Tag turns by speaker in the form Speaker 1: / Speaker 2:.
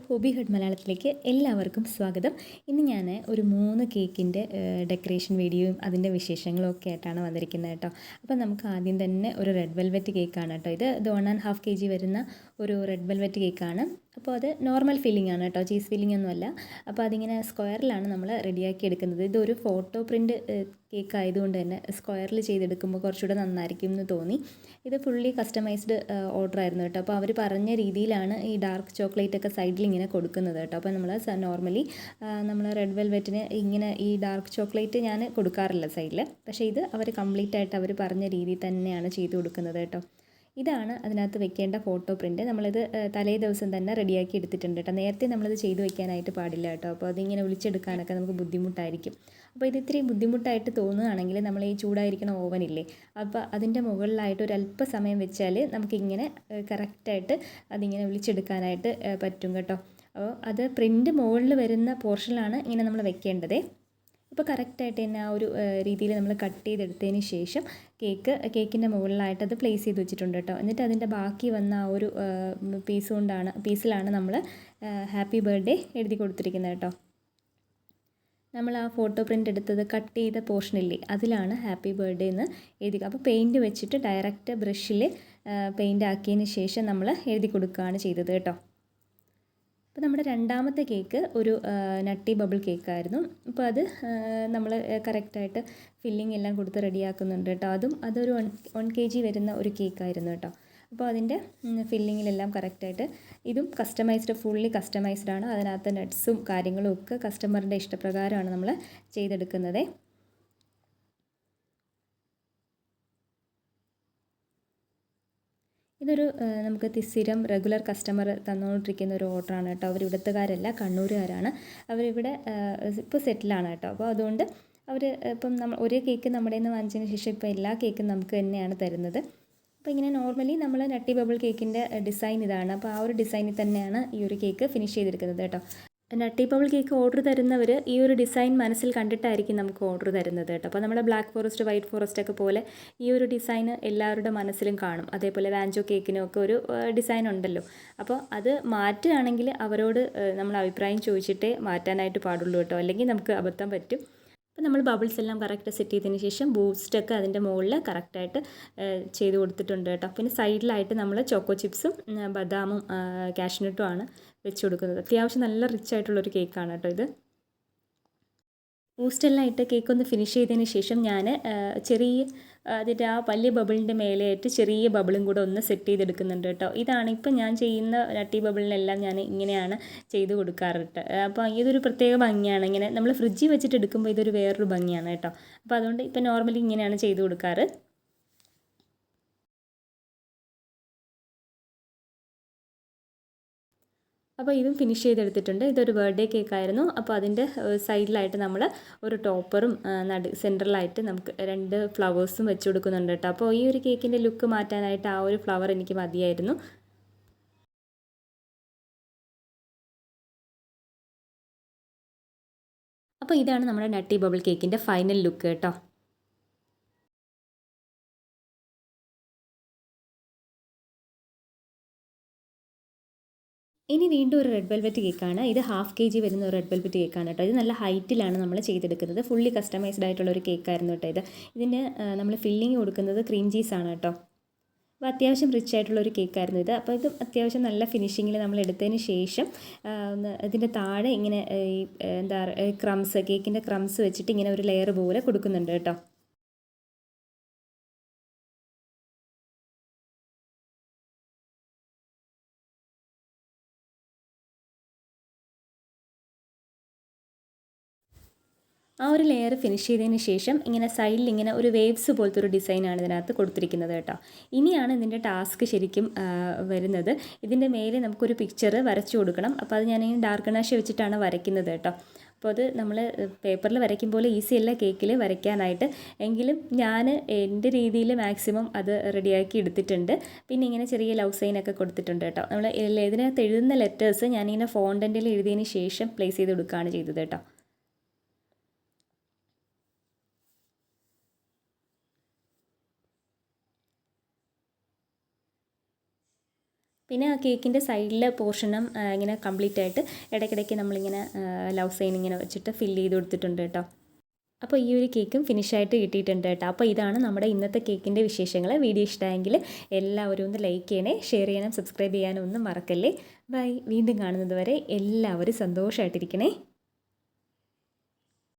Speaker 1: Hobby head മലയാളത്തിലേക്ക് എല്ലാവർക്കും സ്വാഗതം. ഇന്ന് ഞാൻ ഒരു 3 കേക്കിൻ്റെ ഡെക്കറേഷൻ വീഡിയോയും അതിൻ്റെ വിശേഷങ്ങളും ഒക്കെ ആയിട്ടാണ് വന്നിരിക്കുന്നത് കേട്ടോ. അപ്പോൾ നമുക്ക് ആദ്യം തന്നെ ഒരു റെഡ് വെൽവെറ്റ് കേക്കാണ് കേട്ടോ. ഇത് 1.5 kg വരുന്ന ഒരു റെഡ് വെൽവെറ്റ് കേക്കാണ്. അപ്പോൾ അത് നോർമൽ ഫില്ലിംഗ് ആണ് കേട്ടോ, ചീസ് ഫില്ലിംഗ് ഒന്നുമല്ല. അപ്പോൾ അതിങ്ങനെ സ്ക്വയറിലാണ് നമ്മൾ റെഡിയാക്കി എടുക്കുന്നത്. ഇതൊരു ഫോട്ടോ പ്രിൻറ്റ് കേക്ക് ആയതുകൊണ്ട് തന്നെ സ്ക്വയറിൽ ചെയ്തെടുക്കുമ്പോൾ കുറച്ചുകൂടെ നന്നായിരിക്കും എന്ന് തോന്നി. ഇത് ഫുള്ളി കസ്റ്റമൈസ്ഡ് ഓർഡർ ആയിരുന്നു കേട്ടോ. അപ്പോൾ അവർ പറഞ്ഞ രീതിയിലാണ് ഈ ഡാർക്ക് ചോക്ലേറ്റ് ഒക്കെ സൈഡിൽ ഇങ്ങനെ കൊടുക്കുന്നത് കേട്ടോ. അപ്പോൾ നമ്മൾ നോർമലി നമ്മൾ റെഡ് വെൽവെറ്റിന് ഇങ്ങനെ ഈ ഡാർക്ക് ചോക്ലേറ്റ് ഞാൻ കൊടുക്കാറില്ല സൈഡിൽ. പക്ഷേ ഇത് അവർ കംപ്ലീറ്റ് ആയിട്ട് അവർ പറഞ്ഞ രീതിയിൽ തന്നെയാണ് ചെയ്ത് കൊടുക്കുന്നത് കേട്ടോ. ഇതാണ് അതിനകത്ത് വെക്കേണ്ട ഫോട്ടോ പ്രിൻറ്റ്. നമ്മളിത് തലേ ദിവസം തന്നെ റെഡിയാക്കി എടുത്തിട്ടുണ്ട് കേട്ടോ. നേരത്തെ നമ്മളിത് ചെയ്ത് വെക്കാനായിട്ട് പാടില്ല കേട്ടോ. അപ്പോൾ അതിങ്ങനെ ഒളിച്ചെടുക്കാനൊക്കെ നമുക്ക് ബുദ്ധിമുട്ടായിരിക്കും. അപ്പോൾ ഇത് ഇത്രയും ബുദ്ധിമുട്ടായിട്ട് തോന്നുകയാണെങ്കിൽ നമ്മൾ ഈ ചൂടായിരിക്കണ ഓവനില്ലേ, അപ്പോൾ അതിൻ്റെ മുകളിലായിട്ട് ഒരു അല്പസമയം വെച്ചാൽ നമുക്കിങ്ങനെ കറക്റ്റായിട്ട് അതിങ്ങനെ ഒളിച്ചെടുക്കാനായിട്ട് പറ്റും കേട്ടോ. അപ്പോൾ അത് പ്രിൻറ്റ് മുകളിൽ വരുന്ന പോർഷനിലാണ് ഇങ്ങനെ നമ്മൾ വെക്കേണ്ടത്. ഇപ്പോൾ കറക്റ്റായിട്ട് തന്നെ ആ ഒരു രീതിയിൽ നമ്മൾ കട്ട് ചെയ്തെടുത്തതിന് ശേഷം കേക്കിൻ്റെ മുകളിലായിട്ട് അത് പ്ലേസ് ചെയ്ത് വെച്ചിട്ടുണ്ട് കേട്ടോ. എന്നിട്ട് അതിൻ്റെ ബാക്കി വന്ന ആ ഒരു പീസിലാണ് നമ്മൾ ഹാപ്പി ബർത്ത്ഡേ എഴുതി കൊടുത്തിരിക്കുന്നത് കേട്ടോ. നമ്മൾ ആ ഫോട്ടോ പ്രിൻ്റ് എടുത്തത് കട്ട് ചെയ്ത പോർഷനില്ലേ, അതിലാണ് ഹാപ്പി ബർത്ത്ഡേ എന്ന് എഴുതി. അപ്പോൾ പെയിൻറ്റ് വെച്ചിട്ട് ഡയറക്റ്റ് ബ്രഷിൽ പെയിൻ്റ് ആക്കിയതിന് ശേഷം നമ്മൾ എഴുതി കൊടുക്കുകയാണ് ചെയ്തത് കേട്ടോ. അപ്പോൾ നമ്മുടെ രണ്ടാമത്തെ കേക്ക് ഒരു നട്ടി ബബിൾ കേക്കായിരുന്നു. അപ്പോൾ അത് നമ്മൾ കറക്റ്റായിട്ട് ഫില്ലിംഗ് എല്ലാം കൊടുത്ത് റെഡിയാക്കുന്നുണ്ട് കേട്ടോ. അതൊരു 1 kg വരുന്ന ഒരു കേക്കായിരുന്നു കേട്ടോ. അപ്പോൾ അതിൻ്റെ ഫില്ലിങ്ങിലെല്ലാം കറക്റ്റായിട്ട് ഇതും ഫുള്ളി കസ്റ്റമൈസ്ഡ് ആണ്. അതിനകത്ത് നട്ട്സും കാര്യങ്ങളും ഒക്കെ കസ്റ്റമറിൻ്റെ ഇഷ്ടപ്രകാരമാണ് നമ്മൾ ചെയ്തെടുക്കുന്നത്. ഇതൊരു നമുക്ക് സ്ഥിരം റെഗുലർ കസ്റ്റമർ തന്നുകൊണ്ടിരിക്കുന്ന ഒരു ഓർഡറാണ് കേട്ടോ. അവർ ഇവിടുത്തുകാരല്ല, കണ്ണൂരുകാരാണ്. അവരിവിടെ ഇപ്പോൾ സെറ്റിലാണ് കേട്ടോ. അപ്പോൾ അതുകൊണ്ട് അവർ ഇപ്പം ഒരു കേക്ക് നമ്മുടെ നിന്ന് വാങ്ങിച്ചതിന് ശേഷം ഇപ്പോൾ എല്ലാ കേക്കും നമുക്ക് തന്നെയാണ് തരുന്നത്. അപ്പോൾ ഇങ്ങനെ നോർമലി നമ്മൾ നട്ടി ബബിൾ കേക്കിൻ്റെ ഡിസൈൻ ഇതാണ്. അപ്പോൾ ആ ഒരു ഡിസൈനിൽ തന്നെയാണ് ഈ ഒരു കേക്ക് ഫിനിഷ് ചെയ്തെടുക്കുന്നത് കേട്ടോ. നട്ടി ബബിൾ കേക്ക് ഓർഡർ തരുന്നവർ ഈ ഒരു ഡിസൈൻ മനസ്സിൽ കണ്ടിട്ടായിരിക്കും നമുക്ക് ഓർഡർ തരുന്നത് കേട്ടോ. അപ്പോൾ നമ്മുടെ ബ്ലാക്ക് ഫോറസ്റ്റ്, വൈറ്റ് ഫോറസ്റ്റ് ഒക്കെ പോലെ ഈ ഒരു ഡിസൈൻ എല്ലാവരുടെ മനസ്സിലും കാണും. അതേപോലെ വാഞ്ചോ കേക്കിനൊക്കെ ഒരു ഡിസൈൻ ഉണ്ടല്ലോ. അപ്പോൾ അത് മാറ്റുകയാണെങ്കിൽ അവരോട് നമ്മൾ അഭിപ്രായം ചോദിച്ചിട്ടേ മാറ്റാനായിട്ട് പാടുള്ളൂ കേട്ടോ, അല്ലെങ്കിൽ നമുക്ക് അബദ്ധം പറ്റും. അപ്പോൾ നമ്മൾ ബബിൾസ് എല്ലാം കറക്റ്റ് സെറ്റ് ചെയ്തതിന് ശേഷം ബൂസ്റ്റൊക്കെ അതിൻ്റെ മുകളിൽ കറക്റ്റായിട്ട് ചെയ്ത് കൊടുത്തിട്ടുണ്ട് കേട്ടോ. പിന്നെ സൈഡിലായിട്ട് നമ്മൾ ചോക്കോ ചിപ്സും ബദാമും കാഷ്നട്ടും ആണ് വെച്ച് കൊടുക്കുന്നത്. അത്യാവശ്യം നല്ല റിച്ച് ആയിട്ടുള്ളൊരു കേക്കാണ് കേട്ടോ ഇത്. ബൂസ്റ്റെല്ലാം ഇട്ട് കേക്ക് ഒന്ന് ഫിനിഷ് ചെയ്തതിന് ശേഷം ഞാൻ അതിൻ്റെ ആ വലിയ ബബിളിൻ്റെ മേലെയായിട്ട് ചെറിയ ബബിളും കൂടെ ഒന്ന് സെറ്റ് ചെയ്തെടുക്കുന്നുണ്ട് കേട്ടോ. ഇതാണ് ഇപ്പം ഞാൻ ചെയ്യുന്ന നട്ടി ബബിളിനെല്ലാം ഞാൻ ഇങ്ങനെയാണ് ചെയ്ത് കൊടുക്കാറുണ്ട്. അപ്പോൾ ഇതൊരു പ്രത്യേക ഭംഗിയാണ്. ഇങ്ങനെ നമ്മൾ ഫ്രിഡ്ജിൽ വെച്ചിട്ട് എടുക്കുമ്പോൾ ഇതൊരു വേറൊരു ഭംഗിയാണ് കേട്ടോ. അപ്പോൾ അതുകൊണ്ട് ഇപ്പം നോർമലി ഇങ്ങനെയാണ് ചെയ്ത് കൊടുക്കാറ്. അപ്പോൾ ഇതും ഫിനിഷ് ചെയ്തെടുത്തിട്ടുണ്ട്. ഇതൊരു ബർത്ത്ഡേ കേക്കായിരുന്നു. അപ്പോൾ അതിൻ്റെ സൈഡിലായിട്ട് നമ്മൾ ഒരു ടോപ്പറും സെൻറ്ററിലായിട്ട് നമുക്ക് 2 ഫ്ലവേഴ്സും വെച്ച് കൊടുക്കുന്നുണ്ട് കേട്ടോ. അപ്പോൾ ഈ ഒരു കേക്കിൻ്റെ ലുക്ക് മാറ്റാനായിട്ട് ആ ഒരു ഫ്ലവർ എനിക്ക് മതിയായിരുന്നു. അപ്പോൾ ഇതാണ് നമ്മുടെ നട്ടി ബബിൾ കേക്കിൻ്റെ ഫൈനൽ ലുക്ക് കേട്ടോ. ഇനി വീണ്ടും ഒരു റെഡ് വെൽവെറ്റ് കേക്കാണ്. ഇത് 1/2 kg വരുന്ന ഒരു റെഡ് വെൽവെറ്റ് കേക്കാണ് കേട്ടോ. ഇത് നല്ല ഹൈറ്റിലാണ് നമ്മൾ ചെയ്തെടുക്കുന്നത്. ഫുള്ളി കസ്റ്റമൈസ്ഡ് ആയിട്ടുള്ള ഒരു കേക്കായിരുന്നു കേട്ടോ ഇത്. ഇതിന് നമ്മൾ ഫില്ലിങ് കൊടുക്കുന്നത് ക്രീം ചീസാണ് കേട്ടോ. അപ്പോൾ അത്യാവശ്യം റിച്ച് ആയിട്ടുള്ള ഒരു കേക്കായിരുന്നു ഇത്. അപ്പോൾ ഇത് അത്യാവശ്യം നല്ല ഫിനിഷിങ്ങിൽ നമ്മൾ എടുത്തതിന് ശേഷം ഇതിൻ്റെ താഴെ ഇങ്ങനെ കേക്കിൻ്റെ ക്രംസ് വെച്ചിട്ട് ഇങ്ങനെ ഒരു ലെയർ പോലെ കൊടുക്കുന്നുണ്ട് കേട്ടോ. ആ ഒരു ലെയർ ഫിനിഷ് ചെയ്തതിന് ശേഷം ഇങ്ങനെ സൈഡിൽ ഇങ്ങനെ ഒരു വേവ്സ് പോലത്തെ ഒരു ഡിസൈനാണ് ഇതിനകത്ത് കൊടുത്തിരിക്കുന്നത് കേട്ടോ. ഇനിയാണ് ഇതിൻ്റെ ടാസ്ക് ശരിക്കും വരുന്നത്. ഇതിൻ്റെ മേലെ നമുക്കൊരു പിക്ചർ വരച്ചു കൊടുക്കണം. അപ്പോൾ അത് ഞാനിങ്ങനെ ഡാർക്ക് ഗണാഷ് വെച്ചിട്ടാണ് വരയ്ക്കുന്നത് കേട്ടോ. അപ്പോൾ അത് നമ്മൾ പേപ്പറിൽ വരയ്ക്കും പോലെ ഈസി അല്ല കേക്കിൽ വരയ്ക്കാനായിട്ട്. എങ്കിലും ഞാൻ എൻ്റെ രീതിയിൽ മാക്സിമം അത് റെഡിയാക്കി എടുത്തിട്ടുണ്ട്. പിന്നെ ഇങ്ങനെ ചെറിയ ലവ് സൈനൊക്കെ കൊടുത്തിട്ടുണ്ട് കേട്ടോ. നമ്മൾ ഇതിനകത്ത് എഴുതുന്ന ലെറ്റേഴ്സ് ഞാനിങ്ങനെ ഫോണ്ടൻറ്റിൽ എഴുതിയതിന് ശേഷം പ്ലേസ് ചെയ്ത് കൊടുക്കുകയാണ് ചെയ്തത് കേട്ടോ. പിന്നെ ആ കേക്കിൻ്റെ സൈഡിലെ പോർഷനും ഇങ്ങനെ കംപ്ലീറ്റ് ആയിട്ട് ഇടയ്ക്കിടയ്ക്ക് നമ്മളിങ്ങനെ ലവ് സൈൻ ഇങ്ങനെ വെച്ചിട്ട് ഫില്ല് ചെയ്ത് കൊടുത്തിട്ടുണ്ട് കേട്ടോ. അപ്പോൾ ഈ ഒരു കേക്കും ഫിനിഷായിട്ട് കിട്ടിയിട്ടുണ്ട് കേട്ടോ. അപ്പോൾ ഇതാണ് നമ്മുടെ ഇന്നത്തെ കേക്കിൻ്റെ വിശേഷങ്ങൾ. വീഡിയോ ഇഷ്ടമായെങ്കിൽ എല്ലാവരും ഒന്ന് ലൈക്ക് ചെയ്യണേ, ഷെയർ ചെയ്യാനും സബ്സ്ക്രൈബ് ചെയ്യാനും ഒന്നും മറക്കല്ലേ. ബൈ. വീണ്ടും കാണുന്നത് വരെ എല്ലാവരും സന്തോഷമായിട്ടിരിക്കണേ.